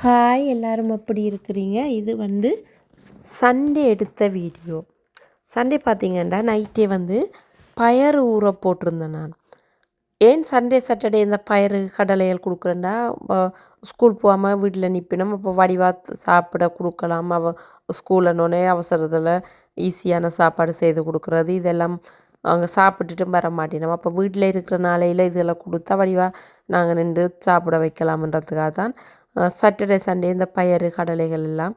Hi எல்லாரும் எப்படி இருக்கிறீங்க? இது சண்டே எடுத்த வீடியோ. சண்டே பார்த்தீங்கன்னா நைட்டே பயறு ஊற போட்டிருந்தேன் நான். ஏன் சண்டே சாட்டர்டே இந்த பயறு கடலைகள் கொடுக்குறேன்டா, ஸ்கூல் போகாமல் வீட்டில் நிற்பினோம். அப்போ வடிவாக சாப்பிட கொடுக்கலாம். ஸ்கூலினோடனே அவசரத்தில் ஈஸியான சாப்பாடு செய்து கொடுக்குறது, இதெல்லாம் அவங்க சாப்பிட்டுட்டு வர மாட்டினோம். அப்போ வீட்டில் இருக்கிற நாளையில் இதெல்லாம் கொடுத்தா வடிவாக நாங்கள் நின்று சாப்பிட வைக்கலாம்ன்றதுக்காக தான் சாட்டர்டே சண்டே இந்த பயறு கடலைகள் எல்லாம்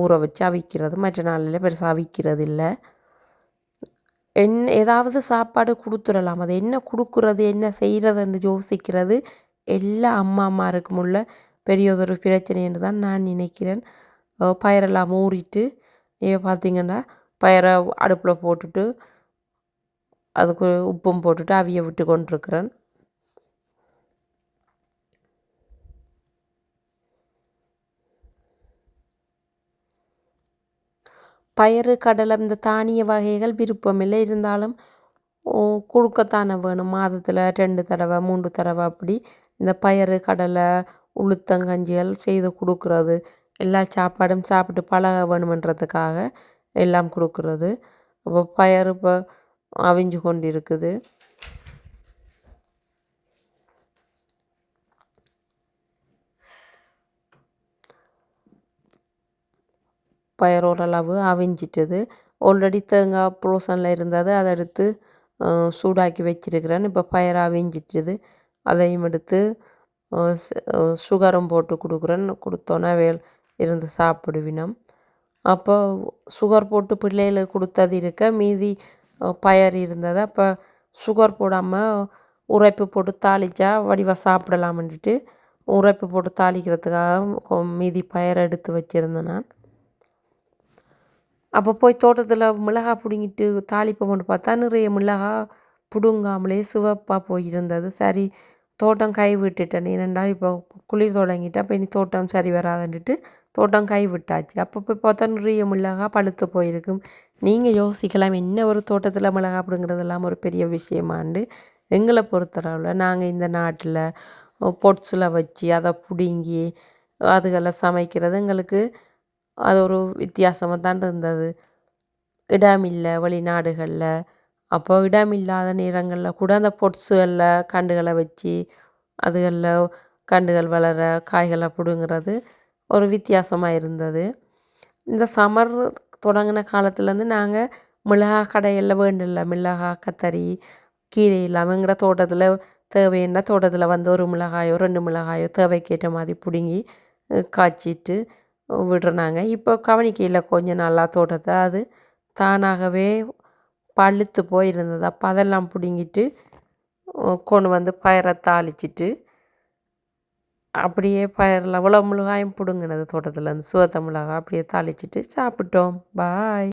ஊற வச்சு அவிக்கிறது. மற்ற நாளில் பெருசாக அவிக்கிறது இல்லை. ஏதாவது சாப்பாடு கொடுத்துடலாம். அது என்ன கொடுக்குறது, என்ன செய்கிறதுன்னு யோசிக்கிறது எல்லா அம்மாருக்கும் உள்ள பெரியதொரு பிரச்சனைன்னு தான் நான் நினைக்கிறேன். பயரெல்லாம் ஊறிட்டு பார்த்திங்கன்னா பயரை அடுப்பில் போட்டுட்டு அதுக்கு உப்பும் போட்டுட்டு அவிய விட்டு கொண்டிருக்கிறேன். பயறு கடலை இந்த தானிய வகைகள் விருப்பமில்லை, இருந்தாலும் கொடுக்கத்தானே வேணும். மாதத்தில் 2 தடவை 3 தடவை அப்படி இந்த பயறு கடலை உளுத்தங்கஞ்சிகள் செய்து கொடுக்குறது, எல்லா சாப்பாடும் சாப்பிட்டு பழக வேணுமன்றதுக்காக எல்லாம் கொடுக்குறது. அப்போ பயறு இப்போ அவிஞ்சு கொண்டு இருக்குது. பயறு ஓரளவு அவிஞ்சிட்டது. ஆல்ரெடி தேங்காய் ப்ரோசனில் இருந்தது, அதை எடுத்து சூடாக்கி வச்சிருக்கிறேன். இப்போ பயறு அவிஞ்சிட்டுது, அதையும் எடுத்து சுகரும் போட்டு கொடுக்குறேன். கொடுத்தோன்னே இருந்து சாப்பிடுவினோம். அப்போ சுகர் போட்டு பிள்ளைகளுக்கு கொடுத்தது இருக்க மீதி பயறு இருந்தது. அப்போ சுகர் போடாமல் உரைப்பு போட்டு தாளித்தா வடிவாக சாப்பிடலாம்னுட்டு உரைப்பு போட்டு தாளிக்கிறதுக்காக மீதி பயறை எடுத்து வச்சுருந்தேன் நான். அப்போ போய் தோட்டத்தில் மிளகாய் பிடுங்கிட்டு தாளிப்போம்னு பார்த்தா நிறைய மிளகாய் பிடுங்காமலே சிவப்பாக போயிருந்தது. சரி தோட்டம் கை விட்டுட்டேன். ஏனெண்டா இப்போ குளிர் தொடங்கிட்டு அப்போ இனி தோட்டம் சரி வராதுன்ட்டு தோட்டம் கை விட்டாச்சு. அப்போ போய் பார்த்தா நிறைய மிளகாய் பழுத்து போயிருக்கும். நீங்கள் யோசிக்கலாம், என்ன ஒரு தோட்டத்தில் மிளகாய் பிடுங்கிறதெல்லாம் ஒரு பெரிய விஷயமாண்டு. எங்களை பொறுத்தளவில் நாங்கள் இந்த நாட்டில் பொட்ஸில் வச்சு அதை பிடுங்கி அதுகளை சமைக்கிறது எங்களுக்கு அது ஒரு வித்தியாசமாக தான் இருந்தது. இடமில்லை வெளிநாடுகளில். அப்போ இடமில்லாத நேரங்களில் கூட அந்த பொட்ஸுகளில் கண்டுகளை வச்சு அதுகளில் கண்டுகள் வளர காய்களை பிடுங்கிறது ஒரு வித்தியாசமாக இருந்தது. இந்த சம்மர் தொடங்கின காலத்துலேருந்து நாங்கள் மிளகாய் கடையில் வேண்டில்லை, மிளகாய் கத்தரி கீரை இல்லாமல் எங்களோட தோட்டத்தில் தேவைன்னா தோட்டத்தில் ஒரு மிளகாயோ 2 மிளகாயோ தேவைக்கேற்ற மாதிரி பிடுங்கி காய்ச்சிட்டு விடுறாங்க. இப்போ கவனிக்கையில் கொஞ்ச நாளாக தோட்டத்தை அது தானாகவே பழுத்து போயிருந்தது. அப்போ அதெல்லாம் பிடுங்கிட்டு கொண்டு பயரை தாளிச்சிட்டு அப்படியே பயரில் அவ்வளோ மிளகாயும் பிடுங்கினது தோட்டத்தில் சிவத்த மிளகாய் அப்படியே தாளிச்சிட்டு சாப்பிட்டோம். பாய்.